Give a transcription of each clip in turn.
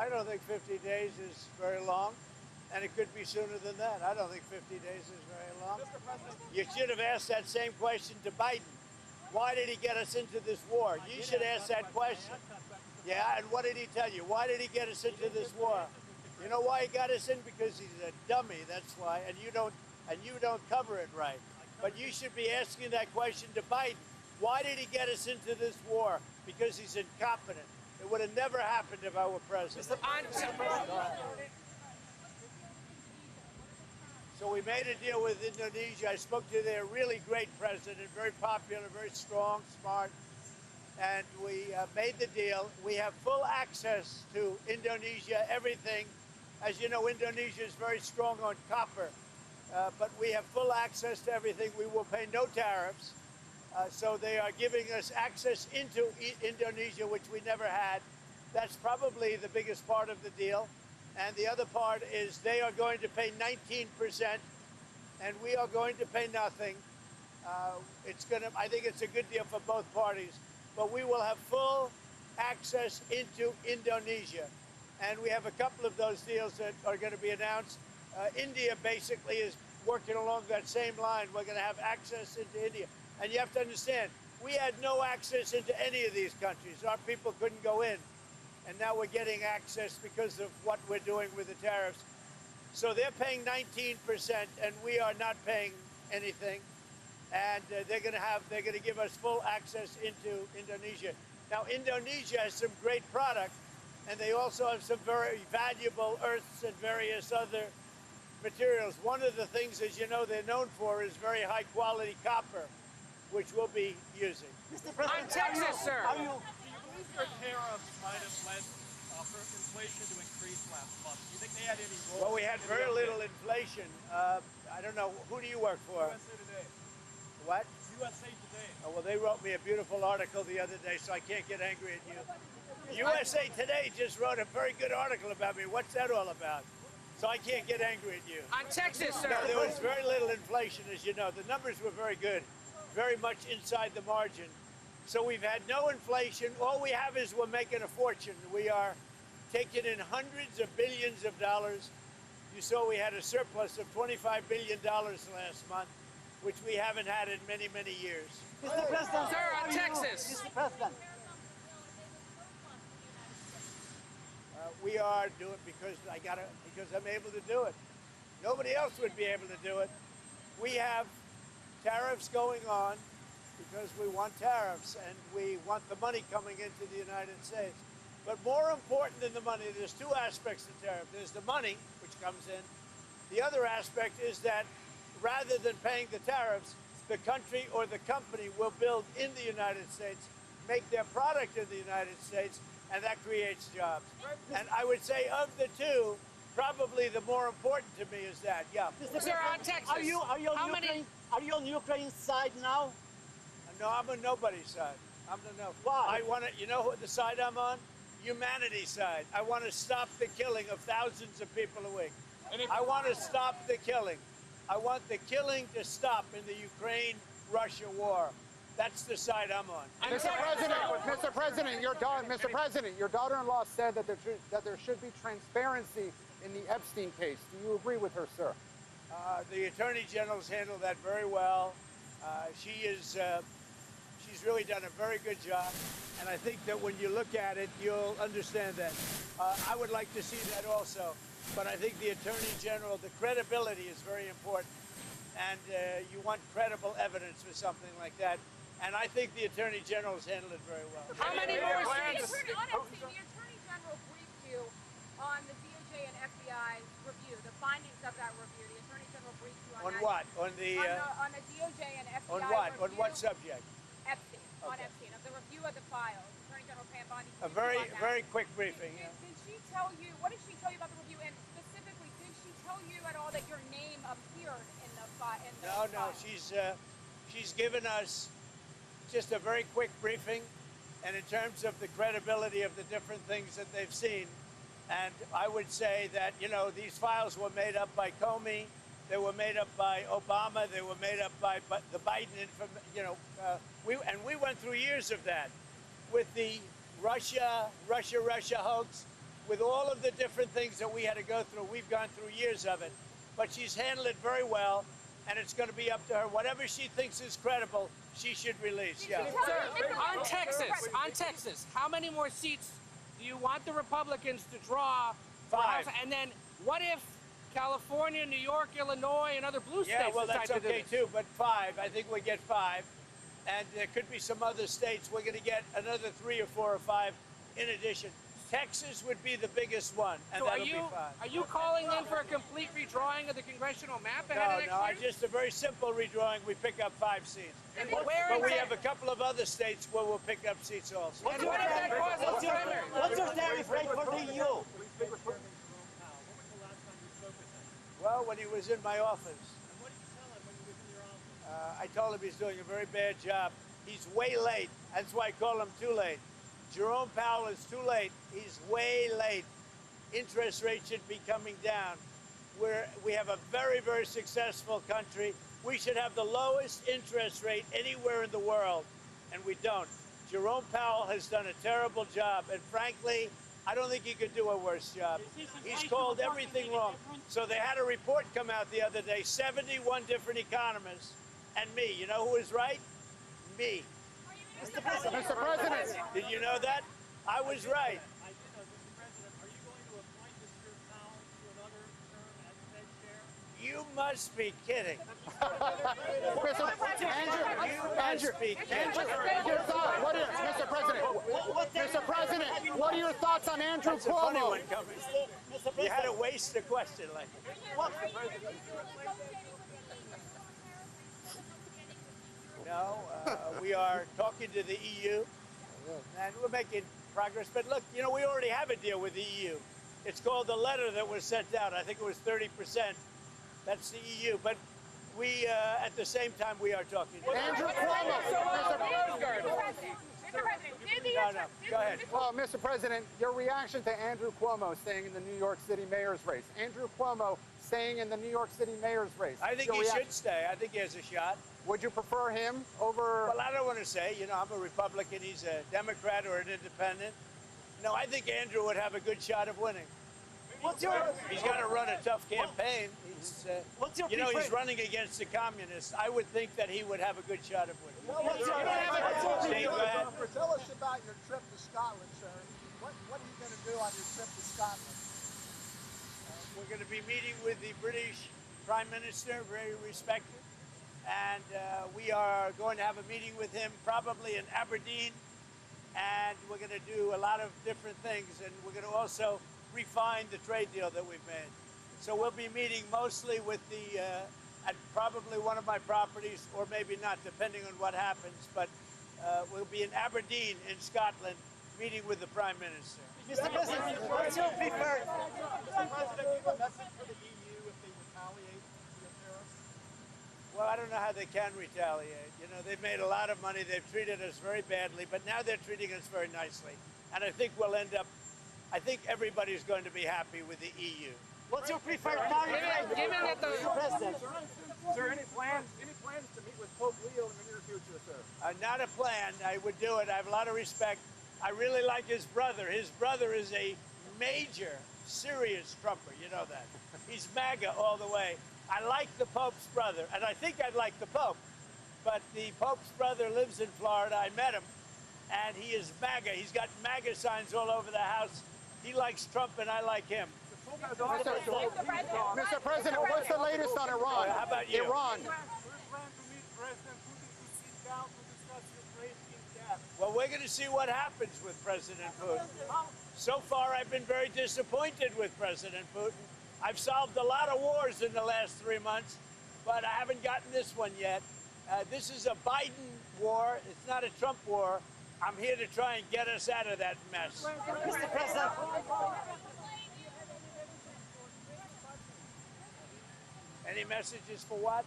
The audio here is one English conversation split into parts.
I don't think 50 days is very long, and it could be sooner than that. I don't think 50 days is very long. Mr. President, You should have asked that same question to Biden. Why did he get us into this war? You should ask that question. Yeah, and what did he tell you? Why did he get us into this war? You know why he got us in? Because he's a dummy, that's why, and you don't cover it right. But you should be asking that question to Biden. Why did he get us into this war? Because he's incompetent. It would have never happened if I were president. So we made a deal with Indonesia. I spoke to their really great president, very popular, very strong, smart, and we made the deal. We have full access to Indonesia, everything. As you know, Indonesia is very strong on copper, but we have full access to everything. We will pay no tariffs. So they are giving us access into Indonesia, which we never had. That's probably the biggest part of the deal. And the other part is they are going to pay 19%, and we are going to pay nothing. I think it's a good deal for both parties. But we will have full access into Indonesia. And we have a couple of those deals that are going to be announced. India basically is working along that same line. We're going to have access into India. And you have to understand, we had no access into any of these countries. Our people couldn't go in. And now we're getting access because of what we're doing with the tariffs. So they're paying 19%, and we are not paying anything. And they're going to give us full access into Indonesia. Now, Indonesia has some great product, and they also have some very valuable earths and various other materials. One of the things, as you know, they're known for is very high-quality copper, which we'll be using. Mr. President, I'm Texas, sir. do you believe your tariffs might have led for inflation to increase last month? Do you think they had any role? Well, we had very little inflation. I don't know. Who do you work for? USA Today. What? USA Today. Oh, well, they wrote me a beautiful article the other day, so I can't get angry at you. USA Today just wrote a very good article about me. What's that all about? So I can't get angry at you. I'm Texas, sir. No, there was very little inflation, as you know. The numbers were very good, very much inside the margin. So we've had no inflation. All we have is we're making a fortune. We are taking in hundreds of billions of dollars. You saw we had a surplus of $25 billion last month, which we haven't had in many, many years. Mr. President, Sir, I'm Texas. Mr. President, We are doing because I'm able to do it. Nobody else would be able to do it. We have tariffs going on because we want tariffs and we want the money coming into the United States. But more important than the money, there's two aspects to tariff. There's the money, which comes in. The other aspect is that rather than paying the tariffs, the country or the company will build in the United States, make their product in the United States, and that creates jobs. And I would say of the two, probably the more important to me is that. Yeah. Mr. Sir, on President, Texas. are you on Ukraine's side now? No, I'm on nobody's side. I'm on no. Why? You know what the side I'm on? Humanity's side. I want to stop the killing of thousands of people a week. I want to stop the killing. I want the killing to stop in the Ukraine-Russia war. That's the side I'm on. Mr. President, your daughter-in-law said that there should be transparency in the Epstein case. Do you agree with her, sir? The Attorney General's handled that very well. She's really done a very good job. And I think that when you look at it, you'll understand that. I would like to see that also. But I think the Attorney General, the credibility is very important. And you want credible evidence for something like that. And I think the Attorney General has handled it very well. How many more The states? Attorney General briefed you on the DOJ and FBI review, the findings of that review. The Attorney General briefed you on that. What? On the DOJ and FBI on what? review. On what subject? Epstein. Okay. On Epstein, of the review of the files. Attorney General Mamdani. A very quick briefing. Did she tell you, what did she tell you about the review? And specifically, did she tell you at all that your name appeared in the file? No. She's given us just a very quick briefing, and in terms of the credibility of the different things that they've seen. And I would say that, these files were made up by Comey, they were made up by Obama, they were made up by the Biden, we went through years of that with the Russia hoax. with all of the different things that we had to go through. We've gone through years of it, but she's handled it very well, and it's going to be up to her. Whatever she thinks is credible, she should release. Yeah. Sir, on Texas, how many more seats do you want the Republicans to draw? for 5. House? And then what if California, New York, Illinois, and other blue states Yeah, well, decide that's to do okay this? too, but 5. I think we get 5. And there could be some other states. We're going to get another 3 or 4 or 5 in addition. Texas would be the biggest one, and So that'll be 5. are you calling then for a complete redrawing of the congressional map ahead of next No, year? just a very simple redrawing. We pick up 5 seats. And where But in we Texas? have a couple of other states where we'll pick up seats also. And what if that causes What's a your, primary? what's your tariff rate for the EU? Well, when he was in my office, What did you tell him when he was in your office? I told him he's doing a very bad job. He's way late. That's why I call him too late. Jerome Powell is too late. He's way late. Interest rates should be coming down. We have a very, very successful country. We should have the lowest interest rate anywhere in the world, and we don't. Jerome Powell has done a terrible job, and frankly, I don't think he could do a worse job. He's called everything wrong. So they had a report come out the other day, 71 different economists, and me. You know who was right? Me. Mr. President. Mr. President, Did you know that? I was right. I did know, Mr. President, are you going to appoint Mr. Powell to another term as Fed chair? You must be kidding. Your thought, Mr. President, Mr. President, what are your thoughts on Andrew That's a funny Cuomo? one coming. Mr. You had to President. waste the question like What? No, we are talking to the EU, and we're making progress. But look, you know, we already have a deal with the EU. It's called the letter that was sent out. I think it was 30%. That's the EU. But we, at the same time, we are talking. Andrew Cuomo. Go ahead. Well, Mr. President, your reaction to Andrew Cuomo staying in the New York City mayor's race. Andrew Cuomo staying in the New York City mayor's race. I think Your he reaction. should stay. I think he has a shot. Would you prefer him over? Well, I don't want to say, you know, I'm a Republican, he's a Democrat or an independent. No, I think Andrew would have a good shot of winning. What's your? He's got to run a tough campaign. He's, What's your you know, he's preferred- running against the communists. I would think that he would have a good shot of winning. What's your? Steve, go ahead. Tell us about your trip to Scotland, sir. What are you going to do on your trip to Scotland? We're going to be meeting with the British Prime Minister, very respected. And we are going to have a meeting with him probably in Aberdeen. And we're going to do a lot of different things. And we're going to also refine the trade deal that we've made. So we'll be meeting mostly with the, at probably one of my properties, or maybe not, depending on what happens. But we'll be in Aberdeen in Scotland, meeting with the Prime Minister. Mr. President, what's your preferred? Mr. President, do you have a message for the EU if they retaliate via tariffs? Well, I don't know how they can retaliate. You know, they've made a lot of money. They've treated us very badly, but now they're treating us very nicely. And I think we'll end up, I think everybody's going to be happy with the EU. What's your preferred tariff rate? Given that the Mr. President. Sir, any plans to meet with Pope Leo in the near future, sir? Not a plan. I would do it. I have a lot of respect. I really like his brother. His brother is a major, serious Trumper. You know that. He's MAGA all the way. I like the Pope's brother, and I think I'd like the Pope. But the Pope's brother lives in Florida. I met him, and he is MAGA. He's got MAGA signs all over the house. He likes Trump, and I like him. Mr. President, what's the latest on Iran? How about you? Iran. We plan to meet President Putin to sit down to discuss the trade in depth. Well, we're going to see what happens with President Putin. So far, I've been very disappointed with President Putin. I've solved a lot of wars in the last 3 months, but I haven't gotten this one yet. This is a Biden war. It's not a Trump war. I'm here to try and get us out of that mess. Mr. President. Any messages for what?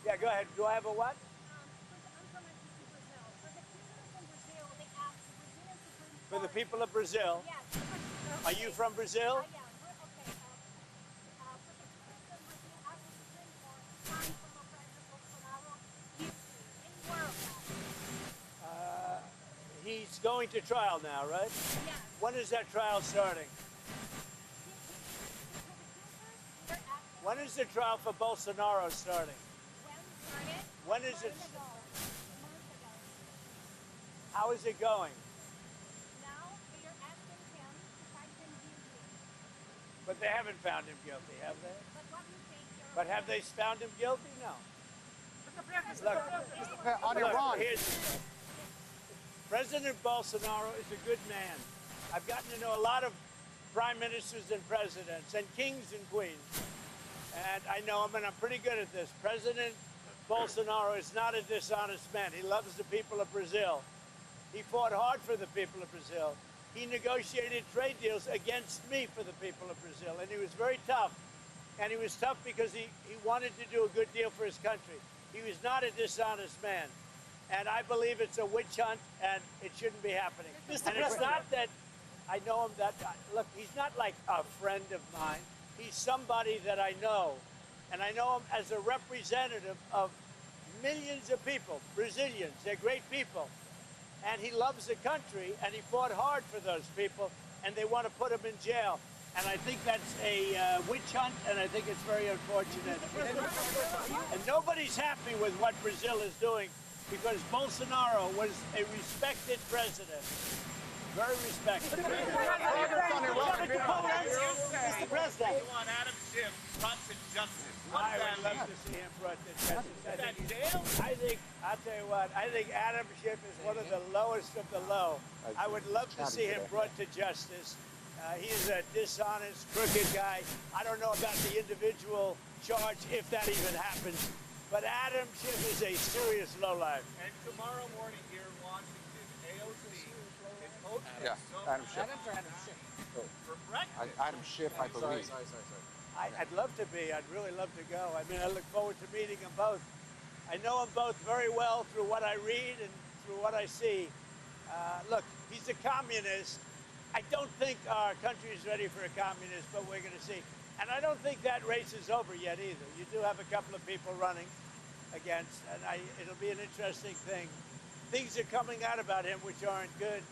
Yeah, go ahead. Do I have a what? For the people of Brazil. Are you from Brazil? going to trial now, right? Yes. When is that trial starting? When is the trial for Bolsinaro starting? When is it? How is it going? Now they are asking him to find him guilty. But they haven't found him guilty, have they? But what do you think? But have they found him guilty? No. Look, On Iran. President Bolsonaro is a good man. I've gotten to know a lot of prime ministers and presidents and kings and queens. And I know him, and I'm pretty good at this. President Bolsonaro is not a dishonest man. He loves the people of Brazil. He fought hard for the people of Brazil. He negotiated trade deals against me for the people of Brazil, and he was very tough. And he was tough because he wanted to do a good deal for his country. He was not a dishonest man. And I believe it's a witch hunt, and it shouldn't be happening. And it's not that I know him that, look, he's not like a friend of mine. He's somebody that I know. And I know him as a representative of millions of people, Brazilians. They're great people. And he loves the country, and he fought hard for those people, and they want to put him in jail. And I think that's a witch hunt, and I think it's very unfortunate. And nobody's happy with what Brazil is doing, because Bolsonaro was a respected president. Very respected. Mr. President. You want Adam Schiff brought to justice. I would love to see him brought to justice. I'll tell you what, I think Adam Schiff is one of the lowest of the low. I would love to see him brought to justice. He's a dishonest, crooked guy. I don't know about the individual charge, if that even happens. But Adam Schiff is a serious lowlife. And tomorrow morning here in Washington, AOC is hosting Adam Schiff. for breakfast. Adam Schiff, I believe. I'd love to be. I'd really love to go. I mean, I look forward to meeting them both. I know them both very well through what I read and through what I see. Look, he's a communist. I don't think our country is ready for a communist, but we're going to see. And I don't think that race is over yet either. You do have a couple of people running against, and it'll be an interesting thing. Things are coming out about him which aren't good.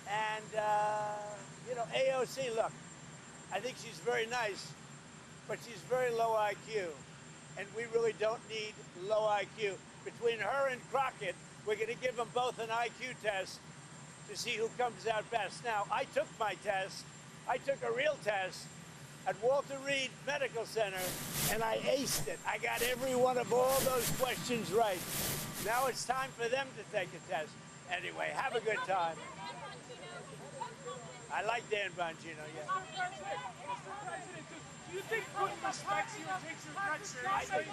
And, you know, AOC, look, I think she's very nice, but she's very low IQ. And we really don't need low IQ. Between her and Crockett, we're going to give them both an IQ test to see who comes out best. Now, I took my test. I took a real test at Walter Reed Medical Center, and I aced it. I got every one of all those questions right. Now it's time for them to take a test. Anyway, have a good time. I like Dan Bongino, yeah. Mr. President, do you think Putin respects you and takes your threats seriously?